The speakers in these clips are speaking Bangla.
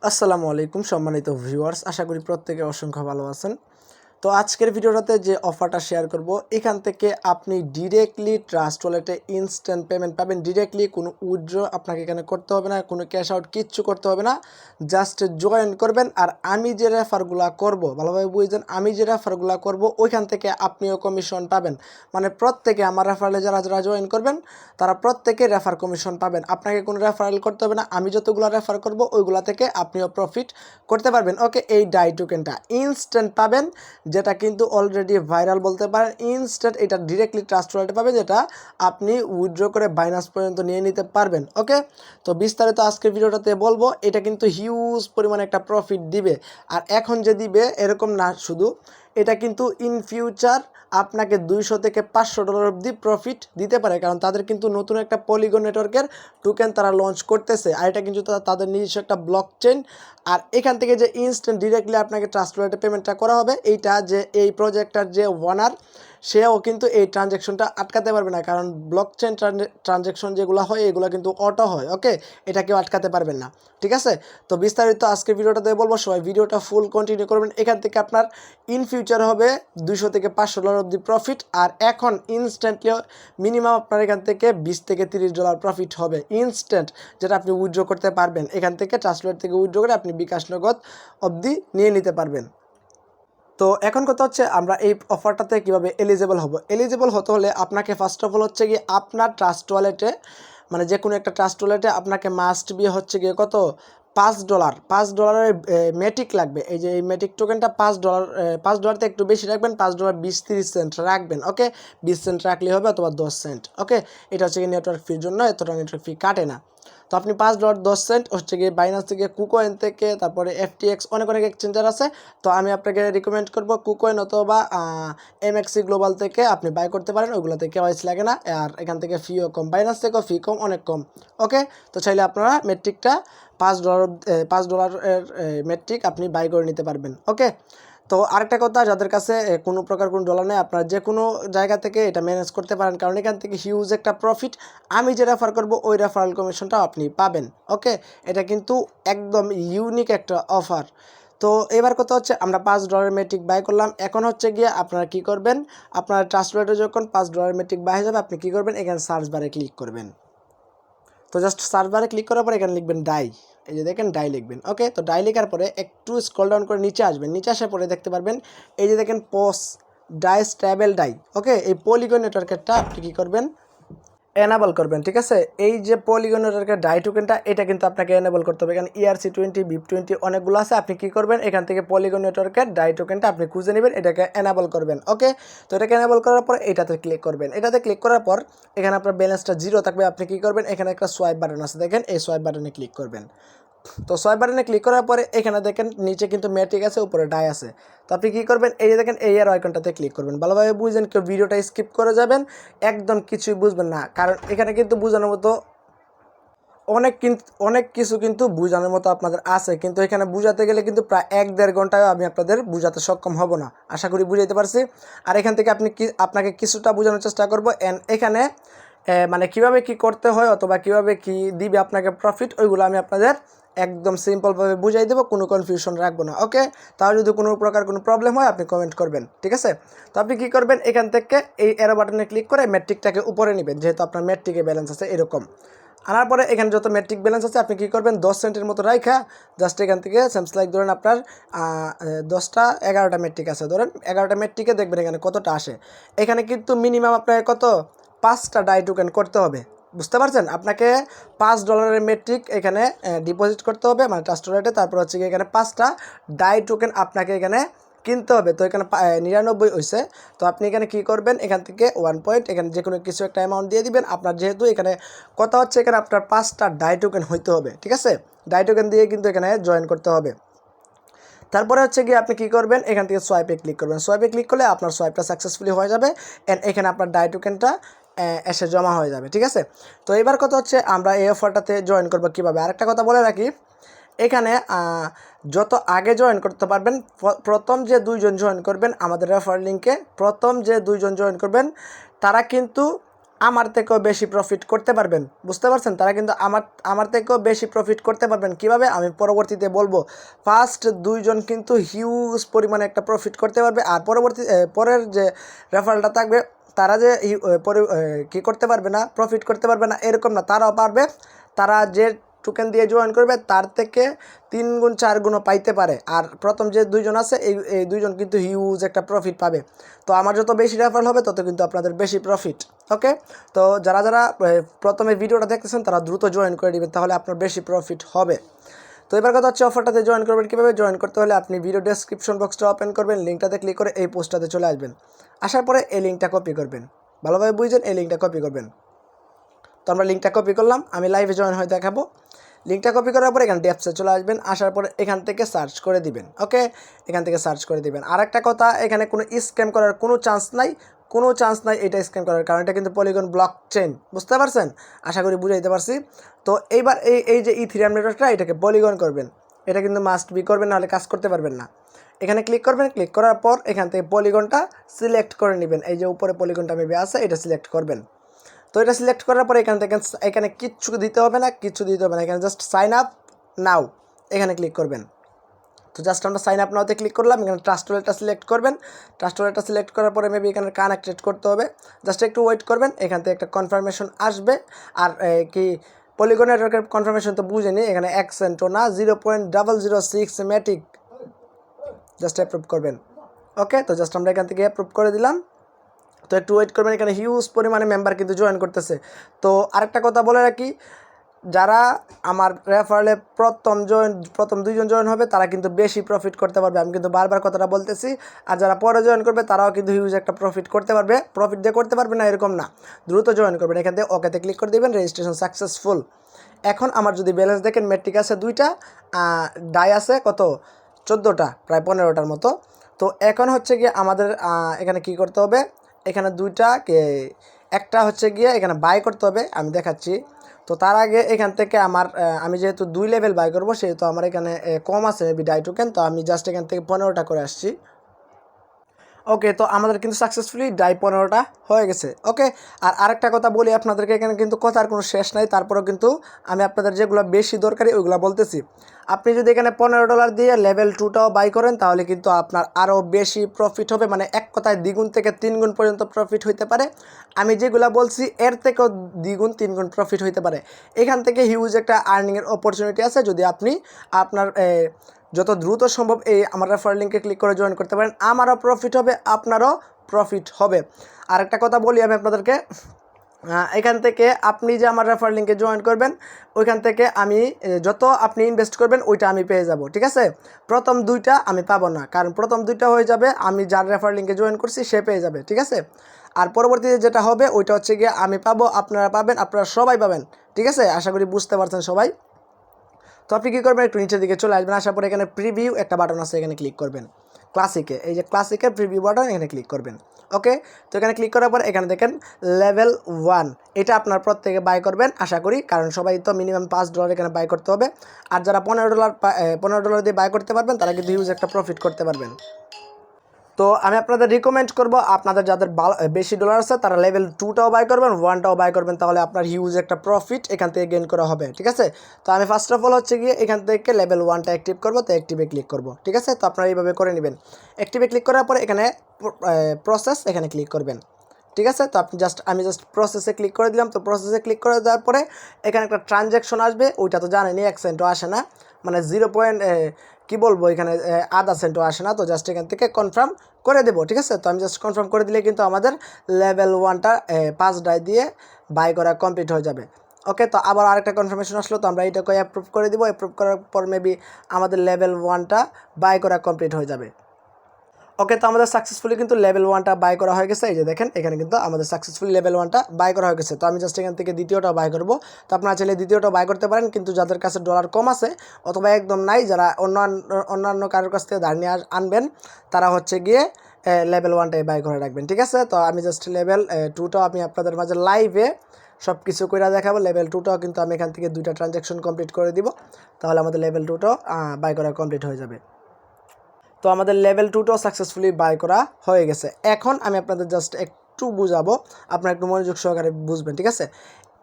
আসসালামু আলাইকুম সম্মানিত ভিউয়ার্স, আশা করি প্রত্যেকে অসংখ্য ভালো আছেন। তো আজকের ভিডিওটাতে যে অফারটা শেয়ার করব, এখান থেকে আপনি ডিরেক্টলি ট্রাস্ট ওয়ালেটে ইনস্ট্যান্ট পেমেন্ট পাবেন। ডিরেক্টলি কোনো উইথড্র আপনাকে এখানে করতে হবে না, কোনো ক্যাশ আউট কিচ্ছু করতে হবে না, জাস্ট জয়েন করবেন। আর আমি যে রেফারগুলো করব, ভালোভাবে বুঝছেন, আমি যে রেফারগুলো করব ওইখান থেকে আপনিও কমিশন পাবেন। মানে প্রত্যেকে আমার রেফারেলে যারা যারা জয়েন করবেন তারা প্রত্যেকে রেফার কমিশন পাবেন। আপনাকে কোনো রেফারেল করতে হবে না, আমি যতগুলো রেফার করব ওইগুলো থেকে আপনিও প্রফিট করতে পারবেন। ওকে, এই ডাই টোকেনটা ইনস্ট্যান্ট পাবেন, যেটা কিন্তু অলরেডি ভাইরাল বলতে পারেন। ইনস্ট্যান্ট এটা ডিরেক্টলি ট্রাস্ট ওয়ালেটে পাবেন, যেটা আপনি উইথড্র করে বাইনান্স পর্যন্ত নিয়ে নিতে পারবেন। ওকে, তো বিস্তারিত আজকের ভিডিওটাতে বলবো। এটা কিন্তু হিউজ পরিমাণে একটা প্রফিট দিবে। আর এখন যে দিবে এরকম না শুধু, এটা কিন্তু ইন ফিউচার আপনাকে 200 থেকে 500 ডলার অবধি প্রফিট দিতে পারে, কারণ তাদের কিন্তু নতুন একটা পলিগন নেটওয়ার্কের টোকেন তারা লঞ্চ করতেছে। আর এটা কিন্তু তাদের নিজস্ব একটা ব্লক চেইন। আর এখান থেকে যে ইনস্ট্যান্ট ডিরেক্টলি আপনাকে ট্রাস্ট ওয়ালেটে পেমেন্টটা করা হবে, এইটা যে এই প্রজেক্টটার যে ওনার সেও কিন্তু এই ট্রানজ্যাকশনটা আটকাতে পারবে না, কারণ ব্লক চেইন ট্রানজ্যাকশন যেগুলো হয় এগুলো কিন্তু অটো হয়। ওকে, এটা কেউ আটকাতে পারবেন না, ঠিক আছে। তো বিস্তারিত আজকে ভিডিওটাতে বলবো, সবাই ভিডিওটা ফুল কন্টিনিউ করবেন। এখান থেকে আপনার ইন ফিউচার হবে 200 থেকে 500 ডলার অবধি প্রফিট। আর এখন ইনস্ট্যান্টলি মিনিমাম আপনার এখান থেকে 20 থেকে 30 ডলার প্রফিট হবে ইনস্ট্যান্ট, যেটা আপনি উইথড্র করতে পারবেন। এখান থেকে ট্রাস্ট ওয়ালেট থেকে উইথড্র করে আপনি বিকাশ নগদ অবধি নিয়ে নিতে পারবেন। তো এখন কথা হচ্ছে আমরা এই অফারটাতে কীভাবে এলিজেবল হব। এলিজেবল হতে হলে আপনাকে ফার্স্ট অফ অল হচ্ছে গিয়ে আপনার ট্রাস্ট ওয়ালেটে, মানে যে কোনো একটা ট্রাস্ট ওয়ালেটে আপনাকে মাস্ট বি হচ্ছে গিয়ে কত, $5 মেটিক লাগবে। এই যে এই মেটিক টোকেনটা $5, $5 একটু বেশি রাখবেন, $5 20-30 সেন্ট রাখবেন। ওকে, 20 সেন্ট রাখলেই হবে, অথবা 10 সেন্ট। ওকে, এটা হচ্ছে গিয়ে নেটওয়ার্ক ফির জন্য, এতটা নেটওয়ার্ক ফি কাটে না। তো আপনি $5 10 সেন্ট হচ্ছে গিয়ে বাইনান্স থেকে, কুকয়েন থেকে, তারপরে FTX অনেক অনেক এক্সচেঞ্জার আছে। তো আমি আপনাকে রিকমেন্ড করব কুকয়েন অথবা MXC গ্লোবাল থেকে আপনি বাই করতে পারেন, ওইগুলোতে কেওয়াইসি লাগে না, আর এখান থেকে ফিও কম, বাইনান্স থেকেও ফি কম, অনেক কম। ওকে, তো চাইলে আপনারা মেট্রিকটা $5 মেট্রিক আপনি বাই করে নিতে পারবেন। ওকে, তো আরেকটা কথা, যাদের কাছে কোনো প্রকার কোনো ডলার নেই, আপনারা যে কোনো জায়গা থেকে এটা ম্যানেজ করতে পারেন, কারণ এখান থেকে হিউজ একটা প্রফিট। আমি যে রেফার করব ওই রেফারেল কমিশনটাও আপনি পাবেন। ওকে, এটা কিন্তু একদম ইউনিক একটা অফার। তো এবার কথা হচ্ছে, আমরা $5 মেট্রিক বাই করলাম। এখন হচ্ছে গিয়ে আপনারা কি করবেন, আপনার ট্রাস্ট ওয়ালেটে যখন $5 মেট্রিক বাই হয়ে যাবে, আপনি কি করবেন, এখানে সার্চ বারে ক্লিক করবেন। তো জাস্ট সার্চ বারে ক্লিক করার পরে এখানে লিখবেন ডাই, এই যে দেখেন ডাই লিখবেন। ওকে, তো ডাই লেখার পরে একটু স্ক্রল ডাউন করে নিচে আসবেন। নিচে আসার পরে দেখতে পারবেন এই যে দেখেন পোস্ট ডাই স্ট্যাবেল ডাই। ওকে, এই পলিগন নেটওয়ার্কেরটা আপনি কী করবেন, এনাবল করবেন। ঠিক আছে, এই যে পলিগন নেটওয়ার্কের ডাই টোকেনটা, এটা কিন্তু আপনাকে এনেবল করতে হবে। এখানে ERC20 BIP20 অনেকগুলো আছে। আপনি কি করবেন, এখান থেকে পলিগন নেটওয়ার্কের ডাই টোকেনটা আপনি খুঁজে নেবেন, এটাকে এনাবল করবেন। ওকে, তো এটাকে এনাবল করার পর এটাতে ক্লিক করবেন। এটাতে ক্লিক করার পর এখানে আপনার ব্যালেন্সটা 0 থাকবে। আপনি কি করবেন, এখানে একটা সোয়াইপ বাটন আছে, দেখেন এই সোয়াইপ বাটনে ক্লিক করবেন। তো সোয়াইপ বাটনে ক্লিক করার পরে এখানে দেখেন নিচে কিন্তু মেট্রিক আছে, উপরে ডাই আছে। তো আপনি কী করবেন, এই যে দেখেন এই এর আইকনটাতে ক্লিক করবেন। ভালোভাবে বুঝবেন, কেউ ভিডিওটা স্কিপ করে যাবেন, একদম কিছুই বুঝবেন না, কারণ এখানে কিন্তু বোঝানোর মতো অনেক কিছু কিন্তু বোঝানোর মতো আপনাদের আছে, কিন্তু এখানে বুঝাতে গেলে কিন্তু প্রায় 1-1.5 ঘন্টায় আমি আপনাদের বুঝাতে সক্ষম হব না। আশা করি বুঝাইতে পারছি। আর এখান থেকে আপনাকে কিছুটা বোঝানোর চেষ্টা করব। এখানে মানে কিভাবে কি করতে হয়, অথবা কিভাবে কি দিবে আপনাকে প্রফিট, ওইগুলো আমি আপনাদের একদম সিম্পলভাবে বুঝাই দেবো, কোনো কনফিউশন রাখবো না। ওকে, তাহলে যদি কোনো প্রকার কোনো প্রবলেম হয় আপনি কমেন্ট করবেন, ঠিক আছে। তো আপনি কী করবেন, এখান থেকে এই অ্যারো বাটনে ক্লিক করে মেট্রিকটাকে উপরে নেবেন, যেহেতু আপনার মেট্রিকে ব্যালেন্স আছে এরকম। আনার পরে এখানে যত মেট্রিক ব্যালেন্স আছে আপনি কী করবেন, 10 সেন্টের মতো রাইখা জাস্ট এখান থেকে স্যামস লাইক ধরেন আপনার 10টা 11টা মেট্রিক আছে, ধরেন 11টা মেট্রিকে দেখবেন এখানে কতটা আসে। এখানে কিন্তু মিনিমাম আপনাকে কত, 5টা ডাই টোকেন করতে হবে। বুঝতে পারছেন, আপনাকে $5 মেট্রিক এখানে ডিপোজিট করতে হবে, মানে ট্রাস্ট ওয়ালেটে। তারপর হচ্ছে কি এখানে 5টা ডাই টোকেন আপনাকে এখানে কিনতে হবে। তো এখানে 99 হয়েছে। তো আপনি এখানে কি করবেন, এখান থেকে 1 পয়েন্ট, এখানে যে কোনো কিছু একটা অ্যামাউন্ট দিয়ে দিবেন। আপনার যেহেতু এখানে কথা হচ্ছে, এখানে আপনার 5টা ডাই টোকেন হইতে হবে, ঠিক আছে। ডাই টোকেন দিয়ে কিন্তু এখানে জয়েন করতে হবে। তারপরে হচ্ছে গিয়ে আপনি কী করবেন, এখান থেকে সোয়াইপে ক্লিক করবেন। সোয়াইপে ক্লিক করলে আপনার সোয়াইপটা সাকসেসফুলি হয়ে যাবে, অ্যান্ড এখানে আপনার ডাই টোকেনটা এসে জমা হয়ে যাবে, ঠিক আছে। তো এবার কথা হচ্ছে আমরা এই অফারটাতে জয়েন করবো কীভাবে। আরেকটা কথা বলে রাখি, এখানে যত আগে জয়েন করতে পারবেন, প্রথম যে 2 জন জয়েন করবেন আমাদের রেফার লিঙ্কে, প্রথম যে 2 জন জয়েন করবেন তারা কিন্তু আমার থেকেও বেশি প্রফিট করতে পারবেন। বুঝতে পারছেন? তারা কিন্তু আমার থেকেও বেশি প্রফিট করতে পারবেন। কিভাবে আমি পরবর্তীতে বলবো। ফার্স্ট 2 জন কিন্তু হিউজ পরিমাণে একটা প্রফিট করতে পারবে, আর পরের যে রেফারেলটা থাকবে তারা যে কি করতে পারবে না, প্রফিট করতে পারবে না এরকম না, তারাও পারবে। তারা যে টোকেন দিয়ে জয়েন করবে তার থেকে 3 গুণ 4 গুণও পাইতে পারে। আর প্রথম যে 2 জন আছে এই 2 জন কিন্তু হিউজ একটা প্রফিট পাবে। তো আমার যত বেশি রেফারেল হবে তত কিন্তু আপনাদের বেশি প্রফিট। ওকে, তো যারা প্রথমে ভিডিওটা দেখতেছেন তারা দ্রুত জয়েন করে নেবেন, তাহলে আপনার বেশি প্রফিট হবে। তো এবার কথা হচ্ছে অফারটাতে জয়েন করবেন কীভাবে। জয়েন করতে হলে আপনি ভিডিও ডেসক্রিপশন বক্সটা ওপেন করবেন, লিঙ্কটাতে ক্লিক করে এই পোস্টটাতে চলে আসবেন। আসার পরে এই লিঙ্কটা কপি করবেন, ভালোভাবে বুঝছেন, এই লিঙ্কটা কপি করবেন। তো আমরা লিঙ্কটা কপি করলাম, আমি লাইভে জয়েন হয়ে দেখাবো। লিঙ্কটা কপি করার পরে এখানে ডেপসে চলে আসবেন, আসার পরে এখান থেকে সার্চ করে দিবেন। ওকে, এখান থেকে সার্চ করে দিবেন। আর একটা কথা, এখানে কোনো স্ক্যাম করার কোনো চান্স নাই, এটা স্ক্যাম করার, কারণ এটা কিন্তু পলিগন ব্লক চেইন। বুঝতে পারছেন? আশা করি বুঝাইতে পারছি। তো এইবার এই যে ইথিরিয়াম নেটওয়ার্কটা, এটাকে পলিগন করবেন। এটা কিন্তু মাস্ট বি করবেন, নাহলে কাজ করতে পারবেন না। এখানে ক্লিক করবেন, ক্লিক করার পর এখান থেকে পলিগনটা সিলেক্ট করে নেবেন। এই যে উপরে পলিগনটা মেবি আছে, এটা সিলেক্ট করবেন। তো এটা সিলেক্ট করার পরে এখানে কিচ্ছু দিতে হবে না, এখানে জাস্ট সাইন আপ নাও এখানে ক্লিক করবেন। তো জাস্ট আমরা সাইন আপ নাওতে ক্লিক করলাম, এখানে ট্রাস্ট ওয়ালেটটা সিলেক্ট করবেন। ট্রাস্ট ওয়ালেটটা সিলেক্ট করার পরে মেবি এখানে কানেক্টেড করতে হবে, জাস্ট একটু ওয়েট করবেন, এখান থেকে একটা কনফার্মেশন আসবে। আর কি পলিগন নেটওয়ার্কের কনফার্মেশন তো বুঝেনি, এখানে 1 সেন্টও না, 0.006 ম্যাটিক, জাস্ট অ্যাপ্রুভ করবেন। ওকে, তো জাস্ট আমরা এখান থেকে অ্যাপ্রুভ করে দিলাম। তো একটু ওয়েট করবেন, এখানে হিউজ পরিমাণে মেম্বার কিন্তু জয়েন করতেছে। তো আরেকটা কথা বলে রাখি, যারা আমার রেফারেলে প্রথম 2 জন জয়েন হবে তারা কিন্তু বেশি প্রফিট করতে পারবে, আমি কিন্তু বারবার কথাটা বলতেছি। আর যারা পরে জয়েন করবে তারাও কিন্তু হিউজ একটা প্রফিট করতে পারবে, প্রফিট দিয়ে করতে পারবে না এরকম না, দ্রুত জয়েন করবেন। এখান থেকে ওকেতে ক্লিক করে দেবেন, রেজিস্ট্রেশন সাকসেসফুল। এখন আমার যদি ব্যালেন্স দেখেন, মেট্রিক আছে 2টা, ডাই আছে কত 14টা, প্রায় 15টার মতো। তো এখন হচ্ছে গিয়ে আমাদের এখানে কি করতে হবে, এখানে 2টা একটা হচ্ছে গিয়ে এখানে বাই করতে হবে, আমি দেখাচ্ছি। তো তার আগে এখান থেকে আমি যেহেতু 2 লেভেল বাই করবো, সেহেতু আমার এখানে কম আছে মেবি ডাই টোকেন, তো আমি জাস্ট এখান থেকে 15টা করে আসছি। ওকে, তো আমাদের কিন্তু সাকসেসফুলি ডাই 15টা হয়ে গেছে। ওকে, আর আরেকটা কথা বলি আপনাদেরকে, এখানে কিন্তু কথার কোনো শেষ নাই, তারপরেও কিন্তু আমি আপনাদের যেগুলো বেশি দরকারি ওইগুলো বলতেছি। আপনি যদি এখানে $15 দিয়ে লেভেল 2টাও বাই করেন তাহলে কিন্তু আপনার আরও বেশি প্রফিট হবে, মানে এক কথায় 2 গুণ থেকে 3 গুণ পর্যন্ত প্রফিট হইতে পারে। আমি যেগুলো বলছি এর থেকেও 2 গুণ 3 গুণ প্রফিট হইতে পারে। এখান থেকে হিউজ একটা আর্নিংয়ের অপরচুনিটি আছে, যদি আপনি আপনার যত দ্রুত সম্ভব আমার রেফারেল লিঙ্কে ক্লিক করে জয়েন করতে পারেন। আমারও প্রফিট হবে, আপনারও প্রফিট হবে। আরেকটা কথা বলি আমি আপনাদেরকে, এখান থেকে আপনি যে আমার রেফারেল লিঙ্কে জয়েন করবেন, ওইখান থেকে আমি যত আপনি ইনভেস্ট করবেন ওইটা আমি পেয়ে যাব। ঠিক আছে, প্রথম 2টা আমি পাবো না, কারণ প্রথম 2টা হয়ে যাবে আমি যার রেফারেল লিঙ্কে জয়েন করছি সে পেয়ে যাবে। ঠিক আছে, আর পরবর্তীতে যেটা হবে ওইটা হচ্ছে গিয়ে আমি পাবো, আপনারা পাবেন, আপনারা সবাই পাবেন। ঠিক আছে, আশা করি বুঝতে পারছেন সবাই। তো আপনি কী করবেন, একটু নিচের দিকে চলে আসবেন, আসার পরে এখানে প্রিভিউ একটা বাটন আছে, এখানে ক্লিক করবেন। ক্লাসিকে, এই যে ক্লাসিকের প্রিভিউ বাটন, এখানে ক্লিক করবেন। ওকে, তো এখানে ক্লিক করার পর এখানে দেখেন লেভেল 1, এটা আপনার প্রত্যেকে বাই করবেন আশা করি, কারণ সবাই তো মিনিমাম $5 এখানে বাই করতে হবে। আর যারা $15 দিয়ে বাই করতে পারবেন তারা কিন্তু হিউজ একটা প্রফিট করতে পারবেন। তো আমি আপনাদের রিকমেন্ড করব, আপনাদের যাদের বেশি ডলার আছে তারা লেভেল 2টাও বাই করবেন, 1টাও বাই করবেন, তাহলে আপনার হিউজ একটা প্রফিট এখান থেকে গেইন করা হবে। ঠিক আছে, তো আমি ফার্স্ট অফ অল হচ্ছে গিয়ে এখান থেকে লেভেল 1টা অ্যাক্টিভ করবো, তো অ্যাক্টিভে ক্লিক করব। ঠিক আছে, তো আপনারা এইভাবে করে নেবেন। অ্যাক্টিভে ক্লিক করার পরে এখানে প্রসেস, এখানে ক্লিক করবেন। ঠিক আছে, তো আমি জাস্ট প্রসেসে ক্লিক করে দিলাম। তো প্রসেসে ক্লিক করে দেওয়ার পরে এখানে একটা ট্রানজ্যাকশন আসবে, ওইটা তো জানেনি 1 সেন্টও আসে না, মানে 0. কি বলবো, এখানে আধা সেন্টও আসে না। তো জাস্ট এখান থেকে কনফার্ম করে দেবো। ঠিক আছে, তো আমি জাস্ট কনফার্ম করে দিলে কিন্তু আমাদের লেভেল 1টা 5 ডাই দিয়ে বাই করা কমপ্লিট হয়ে যাবে। ওকে, তো আবার আরেকটা কনফার্মেশন আসলো, তো আমরা এইটাকে অ্যাপ্রুভ করে দিব। অ্যাপ্রুভ করার পর মেবি আমাদের লেভেল 1টা বাই করা কমপ্লিট হয়ে যাবে। ওকে, তো আমাদের সাকসেসফুলি কিন্তু লেভেল 1টা বাই করা হয়ে গেছে। এই যে দেখেন এখানে কিন্তু আমাদের সাকসেসফুলি লেভেল 1টা বাই করা হয়ে গেছে। তো আমি জাস্ট এখান থেকে দ্বিতীয়টা বাই করবো। তো আপনারা চাইলে দ্বিতীয়টা বাই করতে পারেন, কিন্তু যাদের কাছে ডলার কম আছে অথবা একদম নাই, যারা অন্যান্য কারোর কাছ থেকে ধার নিয়ে আনবেন, তারা হচ্ছে গিয়ে লেভেল 1টাই বাই করে রাখবেন। ঠিক আছে, তো আমি জাস্ট লেভেল 2টাও আমি আপনাদের মাঝে লাইভে সব কিছু করে দেখাবো। লেভেল 2টাও কিন্তু আমি এখান থেকে 2টা ট্রানজ্যাকশন কমপ্লিট করে দিব, তাহলে আমাদের লেভেল 2টাও বাই করা কমপ্লিট হয়ে যাবে। তো আমাদের লেভেল 2টাও সাকসেসফুলি বাই করা হয়ে গেছে। এখন আমি আপনাদের জাস্ট একটু বুঝাবো, আপনারা একটু মনোযোগ সহকারে বুঝবেন, ঠিক আছে?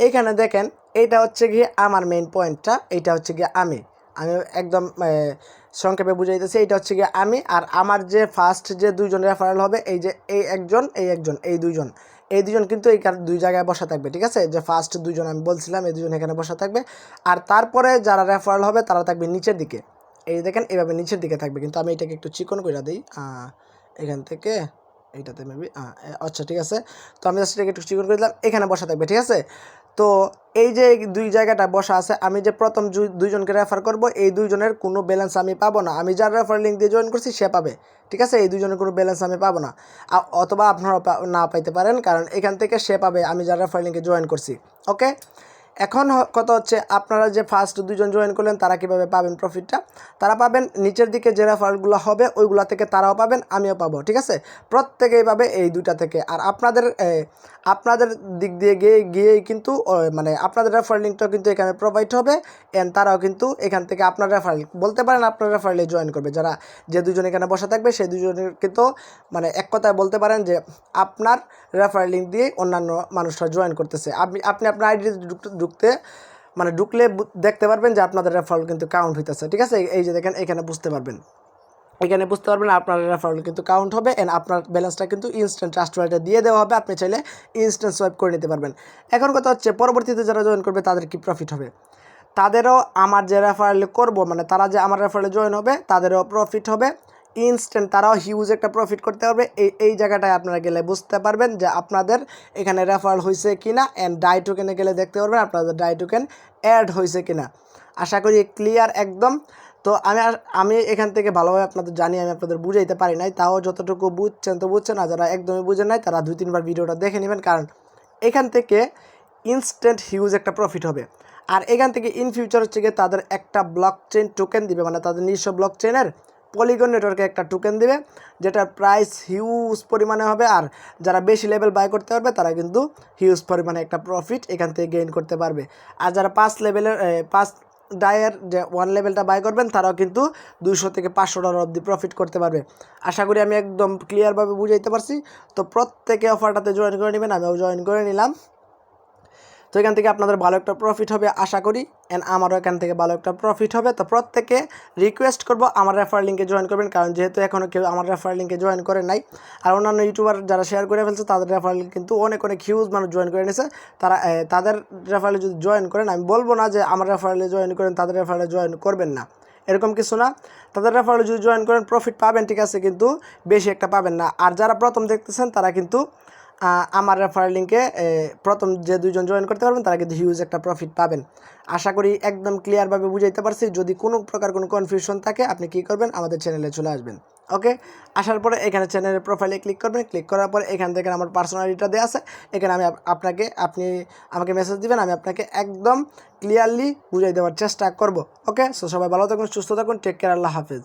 এইখানে দেখেন এইটা হচ্ছে গিয়ে আমার মেইন পয়েন্টটা, এইটা হচ্ছে গিয়ে আমি একদম সংক্ষেপে বুঝাইতেছি। এইটা হচ্ছে গিয়ে আমি, আর আমার যে ফার্স্ট যে দুইজন রেফারেল হবে, এই যে এই একজন এই দুইজন কিন্তু এই দুই জায়গায় বসা থাকবে, ঠিক আছে? যে ফার্স্ট দুইজন আমি বলছিলাম এই দুজন এখানে বসা থাকবে, আর তারপরে যারা রেফারেল হবে তারা থাকবে নিচের দিকে। এই দেখেন এইভাবে নিচের দিকে থাকবে, কিন্তু আমি এটাকে একটু চিকন করে দিই এখান থেকে এইটাতে মেবি আচ্ছা ঠিক আছে। তো আমি জাস্ট এটাকে একটু চিকন করে দিলাম, এখানে বসা থাকবে, ঠিক আছে? তো এই যে দুই জায়গাটা বসা আছে, আমি যে প্রথম দুইজনকে রেফার করব, এই দুইজনের কোনো ব্যালেন্স আমি পাবো না। আমি যার রেফার লিঙ্ক দিয়ে জয়েন করছি সে পাবে, ঠিক আছে? এই দুইজনের কোনো ব্যালেন্স আমি পাবো না, অথবা আপনারা না পাইতে পারেন, কারণ এখান থেকে সে পাবে আমি যার রেফার লিঙ্কে জয়েন করছি। ওকে, এখন কথা হচ্ছে আপনারা যে ফার্স্ট দুইজন জয়েন করলেন তারা কীভাবে পাবেন প্রফিটটা? তারা পাবেন নিচের দিকে যে রেফারেলগুলো হবে ওইগুলো থেকে তারাও পাবেন, আমিও পাবো, ঠিক আছে? প্রত্যেকেই পাবে এই দুইটা থেকে। আর আপনাদের দিক দিয়ে গিয়েই কিন্তু মানে আপনাদের রেফারেল লিঙ্কটাও কিন্তু এখানে প্রোভাইড হবে, অ্যান্ড তারাও কিন্তু এখান থেকে আপনার রেফারেল বলতে পারেন আপনার রেফারেলে জয়েন করবে। যারা যে দুজন এখানে বসে থাকবে সেই দুজনের কিন্তু মানে এক কথায় বলতে পারেন যে আপনার রেফারেল লিঙ্ক দিয়ে অন্যান্য মানুষরা জয়েন করতেছে। আপনি আপনার আইডি ঢুকলে দেখতে পারবেন যে আপনাদের রেফারেল কিন্তু কাউন্ট হইতেছে, ঠিক আছে? এই যে দেখেন এখানে বুঝতে পারবেন আপনার রেফারেল কিন্তু কাউন্ট হবে, এন্ড আপনার ব্যালেন্সটা কিন্তু ইনস্ট্যান্ট ট্রাস্ট ওয়ালেটে দিয়ে দেওয়া হবে। আপনি চাইলে ইনস্ট্যান্ট সোয়াইপ করে নিতে পারবেন। এখন কথা হচ্ছে পরবর্তীতে যারা জয়েন করবে তাদের কি প্রফিট হবে? তাদেরও আমার যে রেফারেলে করব, মানে তারা যে আমার রেফারেলে জয়েন হবে তাদেরও প্রফিট হবে ইনস্ট্যান্ট, তারাও হিউজ একটা প্রফিট করতে পারবে। এই জায়গাটায় আপনারা গেলে বুঝতে পারবেন যে আপনাদের এখানে রেফারেল হয়েছে কিনা, অ্যান্ড ডাই টোকেনে গেলে দেখতে পারবেন আপনাদের ডাই টোকেন অ্যাড হয়েছে কিনা। আশা করি ক্লিয়ার একদম। তো আমি এখান থেকে ভালোভাবে আপনাদের জানি, আমি আপনাদের বুঝাইতে পারি নাই, তাও যতটুকু বুঝছেন তো বুঝছেন, আর যারা একদমই বুঝেন নাই তারা 2-3 বার ভিডিওটা দেখে নেবেন, কারণ এখান থেকে ইনস্ট্যান্ট হিউজ একটা প্রফিট হবে। আর এখান থেকে ইন ফিউচার হচ্ছে গিয়ে তাদের একটা ব্লক চেইন টোকেন দিবে, মানে তাদের নিজস্ব ব্লক চেইনের পলিগন নেটওয়ার্কে একটা টোকেন দিবে, যেটার প্রাইস হিউজ পরিমাণে হবে। আর যারা বেশি লেভেল বাই করতে পারবে তারা কিন্তু হিউজ পরিমাণে একটা প্রফিট এখান থেকে গেইন করতে পারবে। আর যারা 5 ডায়ের যে 1 লেভেলটা বাই করবেন তারাও কিন্তু $200 থেকে $500 অবধি প্রফিট করতে পারবে। আশা করি আমি একদম ক্লিয়ারভাবে বুঝাইতে পারছি। তো প্রত্যেকে অফারটাতে জয়েন করে নেবেন, আমিও জয়েন করে নিলাম। তো এখান থেকে আপনাদের ভালো একটা প্রফিট হবে আশা করি, অ্যান্ড আমারও এখান থেকে ভালো একটা প্রফিট হবে। তো প্রত্যেকে রিকোয়েস্ট করব আমার রেফার লিঙ্কে জয়েন করবেন, কারণ যেহেতু এখনও কেউ আমার রেফার লিঙ্কে জয়েন করে নাই, আর অন্যান্য ইউটিউবার যারা শেয়ার করে ফেলছে তাদের রেফার লিঙ্ক কিন্তু অনেক হিউজ মানুষ জয়েন করে নিয়েছে। তারা তাদের রেফারেলে যদি জয়েন করেন, আমি বলবো না যে আমার রেফারেলে জয়েন করেন তাদের রেফারেলে জয়েন করবেন না, এরকম কিছু না। তাদের রেফারেলে যদি জয়েন করেন প্রফিট পাবেন, ঠিক আছে, কিন্তু বেশি একটা পাবেন না। আর যারা প্রথম দেখতেছেন তারা কিন্তু আমার রেফারেল লিঙ্কে প্রথম যে দুইজন জয়েন করতে পারবেন তারা কিন্তু হিউজ একটা প্রফিট পাবেন। আশা করি একদম ক্লিয়ারভাবে বুঝাইতে পারছি। যদি কোনো প্রকার কোনো কনফিউশন থাকে আপনি কী করবেন, আমাদের চ্যানেলে চলে আসবেন। ওকে, আসার পরে এখানে চ্যানেলের প্রোফাইলে ক্লিক করবেন। ক্লিক করার পরে এখান থেকে আমার পার্সোনালিটিটা দেওয়া আছে, এখানে আপনি আমাকে মেসেজ দিবেন, আমি আপনাকে একদম ক্লিয়ারলি বুঝাই দেওয়ার চেষ্টা করব। ওকে, সো সবাই ভালো থাকুন, সুস্থ থাকুন, টেক কেয়ার, আল্লাহ হাফেজ।